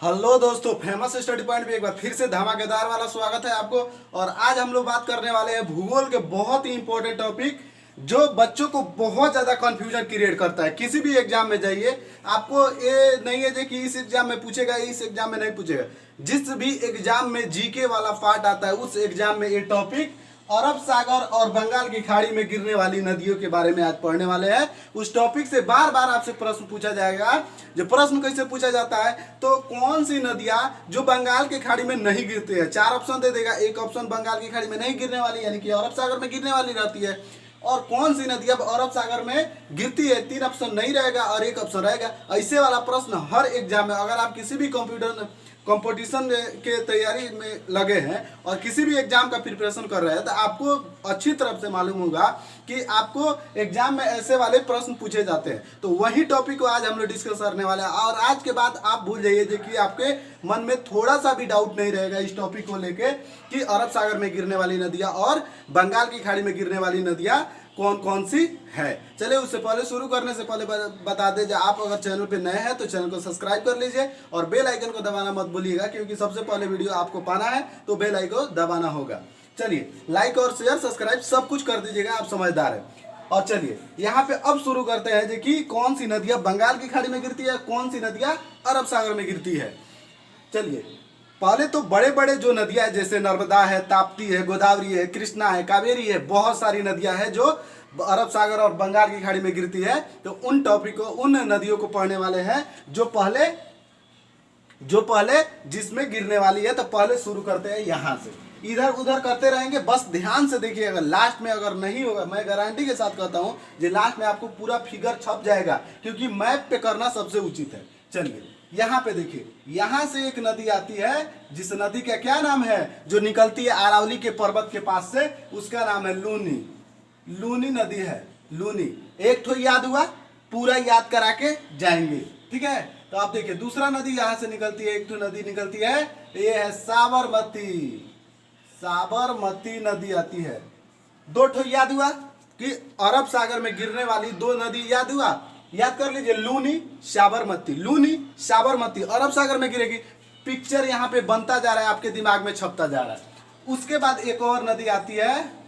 Hello दोस्तों, famous study point पे एक बार फिर से धमाकेदार वाला स्वागत है आपको। और आज हम लोग बात करने वाले हैं भूगोल के बहुत ही इंपॉर्टेंट टॉपिक जो बच्चों को बहुत ज़्यादा कंफ्यूजन क्रिएट करता है। किसी भी एग्जाम में जाइए, आपको ये नहीं है कि इस एग्जाम में पूछेगा, इस एग्जाम में नहीं पूछेगा। जिस भी एग्जाम में जीके वाला पार्ट आता है उस एग्जाम में ये टॉपिक अरब सागर और बंगाल की खाड़ी में गिरने वाली नदियों के बारे में आज पढ़ने वाले हैं। उस टॉपिक से बार बार आपसे प्रश्न पूछा जाएगा। जो प्रश्न कैसे पूछा जाता है, तो कौन सी नदियां जो बंगाल की खाड़ी में नहीं गिरती है, चार ऑप्शन दे देगा। एक ऑप्शन बंगाल की खाड़ी में नहीं गिरने वाली यानी कि अरब सागर में गिरने वाली रहती है, और कौन सी नदी अब अरब सागर में गिरती है, तीन ऑप्शन नहीं रहेगा और एक ऑप्शन रहेगा। ऐसे वाला प्रश्न हर एग्जाम में, अगर आप किसी भी कंपटीशन के तैयारी में लगे हैं और किसी भी एग्जाम का प्रिपरेशन कर रहे हैं, तो आपको अच्छी तरफ से मालूम होगा कि आपको एग्जाम में ऐसे वाले प्रश्न पूछे जाते हैं। तो वही टॉपिक को आज हम लोग डिस्कस करने वाले हैं। और आज के बाद आप भूल जाइए कि आपके मन में थोड़ा सा भी डाउट नहीं रहेगा इस टॉपिक को लेके कि अरब सागर में गिरने वाली नदियाँ और बंगाल की खाड़ी में गिरने वाली नदियाँ कौन कौन सी है। चलिए, उससे पहले शुरू करने से पहले बता दें, आप अगर चैनल पे नए हैं तो चैनल को सब्सक्राइब कर लीजिए और बेल आइकन को दबाना मत भूलिएगा, क्योंकि सबसे पहले वीडियो आपको पाना है तो बेल आइकन दबाना होगा। चलिए, लाइक और शेयर सब्सक्राइब सब कुछ कर दीजिएगा, आप समझदार हैं। और चलिए यहाँ पे अब शुरू करते हैं कि कौन सी नदियाँ बंगाल की खाड़ी में गिरती है, कौन सी नदियाँ अरब सागर में गिरती है। चलिए, पहले तो बड़े बड़े जो नदियां जैसे नर्मदा है, ताप्ती है, गोदावरी है, कृष्णा है, कावेरी है, बहुत सारी नदियां हैं जो अरब सागर और बंगाल की खाड़ी में गिरती है। तो उन टॉपिक को, उन नदियों को पढ़ने वाले हैं जो पहले जिसमें गिरने वाली है। तो पहले शुरू करते हैं यहाँ से, इधर उधर करते रहेंगे, बस ध्यान से देखिएगा। लास्ट में अगर नहीं होगा, मैं गारंटी के साथ कहता हूँ कि लास्ट में आपको पूरा फिगर छप जाएगा, क्योंकि मैप पे करना सबसे उचित है। चलिए यहाँ पे देखिए, यहाँ से एक नदी आती है, जिस नदी का क्या नाम है, जो निकलती है अरावली के पर्वत के पास से, उसका नाम है लूनी। लूनी नदी है, लूनी। एक तो याद हुआ, पूरा याद करा के जाएंगे, ठीक है। तो आप देखिए, दूसरा नदी यहाँ से निकलती है, एक तो नदी निकलती है, ये है साबरमती। साबरमती नदी आती है। दो ठो याद हुआ कि अरब सागर में गिरने वाली दो नदी याद हुआ, याद कर लीजिए, लूनी साबरमती। लूनी साबरमती अरब सागर में गिरेगी। पिक्चर यहाँ पे बनता जा रहा है, आपके दिमाग में छपता जा रहा है। उसके बाद एक और नदी आती है,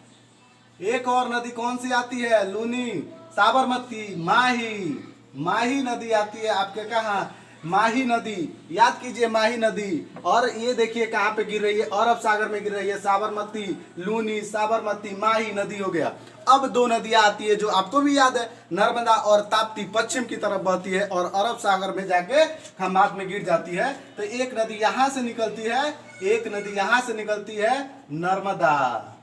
एक और नदी कौन सी आती है, लूनी साबरमती माही। माही नदी आती है आपके कहाँ, माही नदी, याद कीजिए माही नदी। और ये देखिए कहाँ पे गिर रही है, अरब सागर में गिर रही है। साबरमती, लूनी, साबरमती, माही नदी हो गया। अब दो नदियां आती है जो आपको भी याद है, नर्मदा और ताप्ती पश्चिम की तरफ बहती है और अरब सागर में जाके खमात में गिर जाती है। तो एक नदी यहाँ से निकलती है, एक नदी यहाँ से निकलती है, नर्मदा।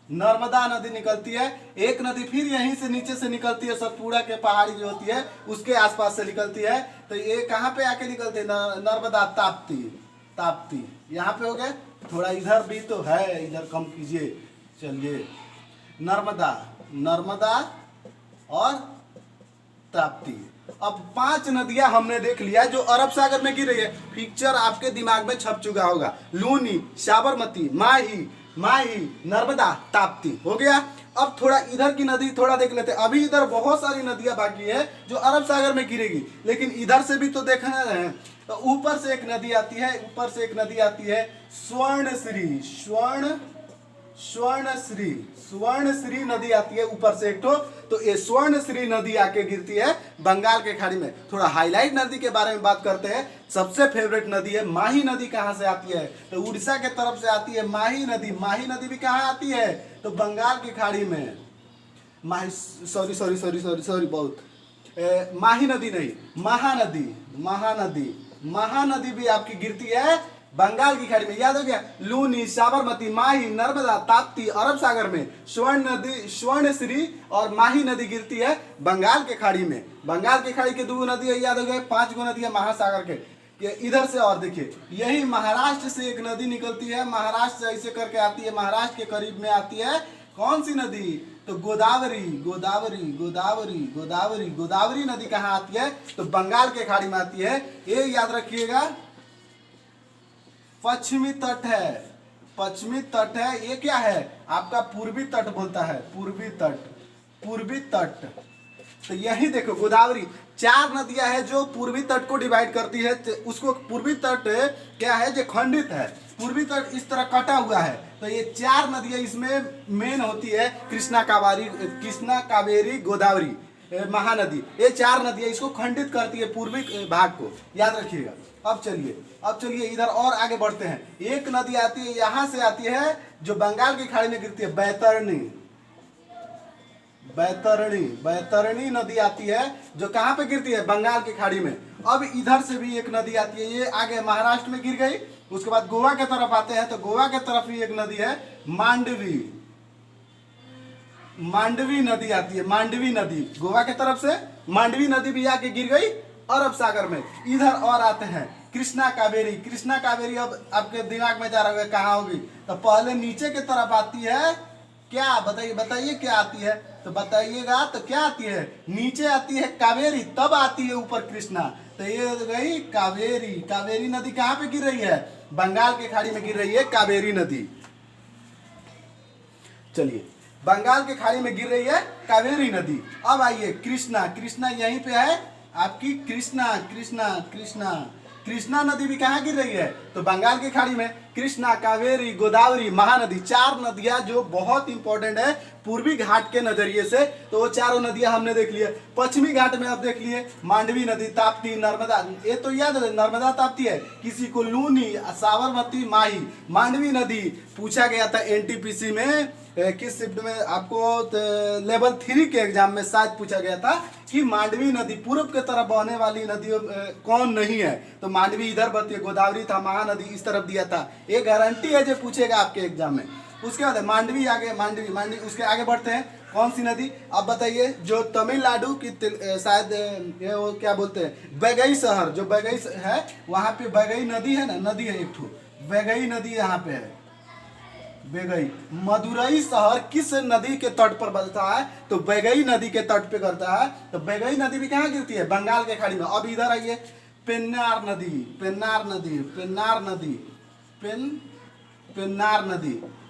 नर्मदा नदी निकलती है। एक नदी फिर यहीं से नीचे से निकलती है, सतपुड़ा के पहाड़ी जो होती है उसके आसपास से निकलती है। तो ये कहाँ पे आके निकलते हैं, नर्मदा, ताप्ती। ताप्ती यहाँ पे हो गए, थोड़ा इधर भी तो है, इधर कम कीजिए। चलिए, नर्मदा, नर्मदा और ताप्ती। अब पांच नदियां हमने देख लिया जो अरब सागर में गिर रही है। पिक्चर आपके दिमाग में छप चुका होगा, लूनी, साबरमती, माही, माही, नर्मदा, ताप्ती हो गया। अब थोड़ा इधर की नदी थोड़ा देख लेते हैं। अभी इधर बहुत सारी नदियां बाकी है जो अरब सागर में गिरेगी, लेकिन इधर से भी तो देखना है। तो ऊपर से एक नदी आती है, ऊपर से एक नदी आती है, स्वर्णश्री। स्वर्णश्री नदी आती है ऊपर से एक तो ये स्वर्णश्री नदी आके गिरती है बंगाल के खाड़ी में। थोड़ा हाईलाइट नदी के बारे में बात करते हैं। सबसे फेवरेट नदी है माही नदी। कहाँ से आती है, तो उड़ीसा के तरफ से आती है माही नदी। माही नदी भी कहाँ आती है, तो बंगाल की खाड़ी में। माही, सॉरी बहुत, माही नदी नहीं, महानदी। महानदी, महानदी भी आपकी गिरती है बंगाल की खाड़ी में। याद हो गया, लूनी, साबरमती, माही, नर्मदा, ताप्ती अरब सागर में। स्वर्ण नदी, स्वर्णश्री और माही नदी गिरती है बंगाल के खाड़ी में। बंगाल की खाड़ी के दो नदी याद हो गए, पांच गो नदी है महासागर के। इधर से और देखिए, यही महाराष्ट्र से एक नदी निकलती है, महाराष्ट्र से ऐसे करके आती है, महाराष्ट्र के करीब में आती है। कौन सी नदी, तो गोदावरी। गोदावरी, गोदावरी, गोदावरी, गोदावरी नदी कहाँ आती है, तो बंगाल के खाड़ी में आती है। ये याद रखिएगा, पश्चिमी तट है, पश्चिमी तट है। ये क्या है, आपका पूर्वी तट बोलता है, पूर्वी तट, पूर्वी तट। तो यही देखो गोदावरी, 4 नदियां हैं जो पूर्वी तट को डिवाइड करती है। उसको पूर्वी तट क्या है जो खंडित है, पूर्वी तट इस तरह कटा हुआ है। तो ये 4 नदियां इसमें मेन होती है, कृष्णा कावेरी गोदावरी महानदी। ये 4 नदियां इसको खंडित करती है पूर्वी भाग को, याद रखिएगा। अब चलिए इधर और आगे बढ़ते हैं। एक नदी आती है, यहाँ से आती है जो बंगाल की खाड़ी में गिरती है, बैतरणी नदी आती है जो कहाँ पे गिरती है, बंगाल की खाड़ी में। अब इधर से भी एक नदी आती है, ये आगे महाराष्ट्र में गिर गई। उसके बाद गोवा के तरफ आते हैं तो गोवा के तरफ भी एक नदी है, मांडवी नदी आती है, मांडवी नदी। गोवा के तरफ से मांडवी नदी भी आके गिर गई अरब सागर में। इधर और आते हैं कृष्णा कावेरी। अब आपके दिमाग में जा रहा होगा कहाँ होगी, तो पहले नीचे के तरफ आती है, क्या बताइए क्या आती है, तो बताइएगा तो क्या आती है, नीचे आती है कावेरी, तब आती है ऊपर कृष्णा। तो ये हो गई कावेरी नदी कहाँ पे गिर रही है, बंगाल की खाड़ी में गिर रही है कावेरी नदी। चलिए, बंगाल की खाड़ी में गिर रही है कावेरी नदी। अब आइए कृष्णा यहीं पे है आपकी, कृष्णा नदी भी कहाँ गिर रही है, तो बंगाल की खाड़ी में। कृष्णा, कावेरी, गोदावरी, महानदी, 4 नदियां जो बहुत इंपॉर्टेंट है पूर्वी घाट के नजरिए से। तो वो चारों नदियां हमने देख लिया। पश्चिमी घाट में अब देख लिए मांडवी नदी, ताप्ती, नर्मदा। ये तो याद है नर्मदा ताप्ती है, किसी को लूनी, साबरमती, माही। मांडवी नदी पूछा गया था एनटीपीसी में, किस शिफ्ट में आपको लेवल 3 के एग्जाम में शायद पूछा गया था कि मांडवी नदी पूर्व के तरफ बहने वाली नदी कौन नहीं है, तो मांडवी इधर बहती है, गोदावरी था, महानदी इस तरफ दिया था। ये गारंटी है जो पूछेगा आपके एग्जाम में। उसके बाद मांडवी आगे, मांडवी उसके आगे बढ़ते हैं। कौन सी नदी आप बताइए, जो तमिलनाडु की शायद ये वो क्या बोलते हैं, वैगई शहर, जो वैगई है वहाँ पे वैगई नदी है ना, नदी है एक ठो, वैगई नदी यहाँ पे है। वैगई, मदुरई शहर किस नदी के तट पर बसता है, तो वैगई नदी के तट पे करता है। तो वैगई नदी भी कहाँ गिरती है, बंगाल के खाड़ी में। अब इधर आइए, पेन्नार नदी,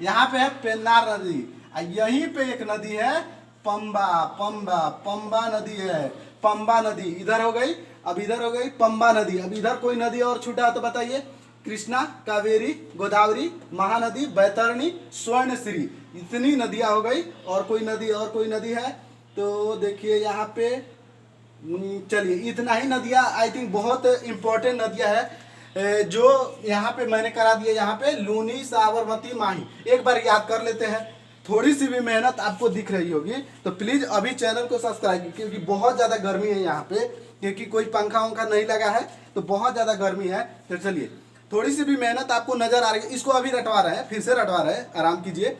यहाँ पे है पेन्नार नदी। यहीं पे एक नदी है पंबा नदी है, पंबा नदी इधर हो गई। अब इधर हो गई पंबा नदी। अब इधर कोई नदी और छूटा तो बताइए, कृष्णा, कावेरी, गोदावरी, महानदी, बैतरणी, स्वर्णश्री, इतनी नदियां हो गई। और कोई नदी है तो देखिए यहाँ पे, चलिए इतना ही नदियां, आई थिंक बहुत इंपॉर्टेंट नदियां है जो यहाँ पे मैंने करा दिया। यहाँ पे लूनी, साबरमती, माही एक बार याद कर लेते हैं। थोड़ी सी भी मेहनत आपको दिख रही होगी तो प्लीज अभी चैनल को सब्सक्राइब कीजिए, क्योंकि बहुत ज्यादा गर्मी है यहाँ पे, क्योंकि कोई पंखा वंखा नहीं लगा है तो बहुत ज्यादा गर्मी है। तो चलिए, थोड़ी सी भी मेहनत आपको नजर आ रही है, इसको अभी रटवा रहे हैं, फिर से रटवा रहे हैं, आराम कीजिए।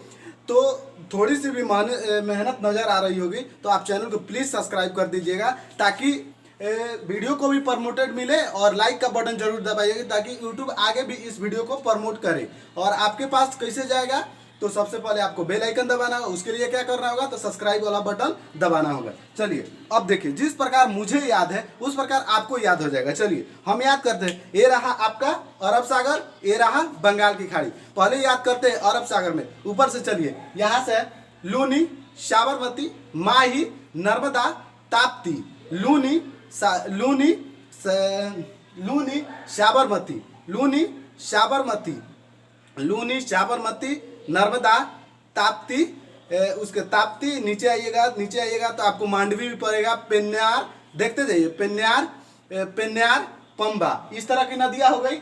तो थोड़ी सी भी मेहनत नजर आ रही होगी तो आप चैनल को प्लीज सब्सक्राइब कर दीजिएगा, ताकि वीडियो को भी प्रमोटेड मिले। और लाइक का बटन जरूर दबाइएगा ताकि यूट्यूब आगे भी इस वीडियो को प्रमोट करे। और आपके पास कैसे जाएगा, तो सबसे पहले आपको बेल आइकन दबाना होगा। उसके लिए क्या करना होगा, तो सब्सक्राइब वाला बटन दबाना होगा। चलिए, अब देखिए, जिस प्रकार मुझे याद है उस प्रकार आपको याद हो जाएगा। चलिए हम याद करते हैं। ये रहा आपका अरब सागर, ये रहा बंगाल की खाड़ी। पहले याद करते हैं अरब सागर में, ऊपर से चलिए, यहाँ से लूनी, साबरमती, माही, नर्मदा, ताप्ती, लूनी, साबरमती, नर्मदा, ताप्ती, उसके ताप्ती, नीचे आइएगा तो आपको मांडवी भी पड़ेगा, पेन्नार, देखते जाइए, पेन्नार, पंबा, इस तरह की नदियां हो गई।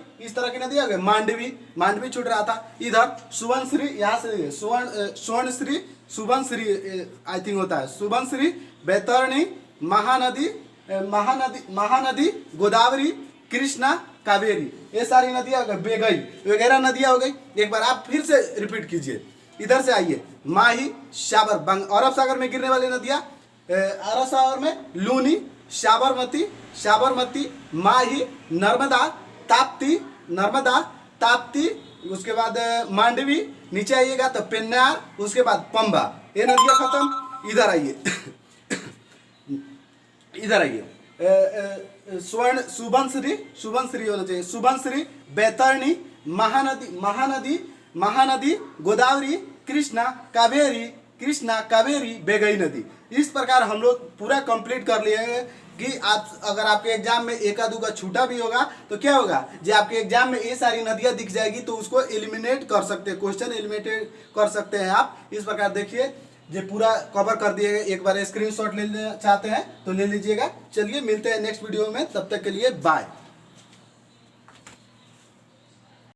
मांडवी छूट रहा था। इधर सुबनश्री, यहाँ से सुबनश्री आई थिंक होता है, सुबनश्री, बैतरणी, महानदी, गोदावरी, कृष्णा, कावेरी, ये सारी नदियां हो गई, वगैरह नदियां हो गई। एक बार आप फिर से रिपीट कीजिए। इधर से आइए, माही, अरब सागर में गिरने वाली नदियां, अरब सागर में लूनी, साबरमती, माही, नर्मदा, ताप्ती, उसके बाद मांडवी, नीचे आइएगा तो पेन्नार, उसके बाद पंबा, ये नदियां खत्म। इधर आइए, सुबनश्री होना चाहिए, सुबनश्री, बैतरणी, महानदी, गोदावरी, कृष्णा, कावेरी, कृष्णा, कावेरी, बेगई नदी। इस प्रकार हम लोग पूरा कंप्लीट कर लिए हैं कि आप अगर आपके एग्जाम में एका दूका छूटा भी होगा तो क्या होगा, जो आपके एग्जाम में ये सारी नदियां दिख जाएगी तो उसको एलिमिनेट कर सकते हैं, क्वेश्चन एलिमिनेट कर सकते हैं आप। इस प्रकार देखिए ये पूरा कवर कर दिए। एक बार स्क्रीनशॉट लेना चाहते हैं तो ले लीजिएगा। चलिए मिलते हैं नेक्स्ट वीडियो में, तब तक के लिए बाय।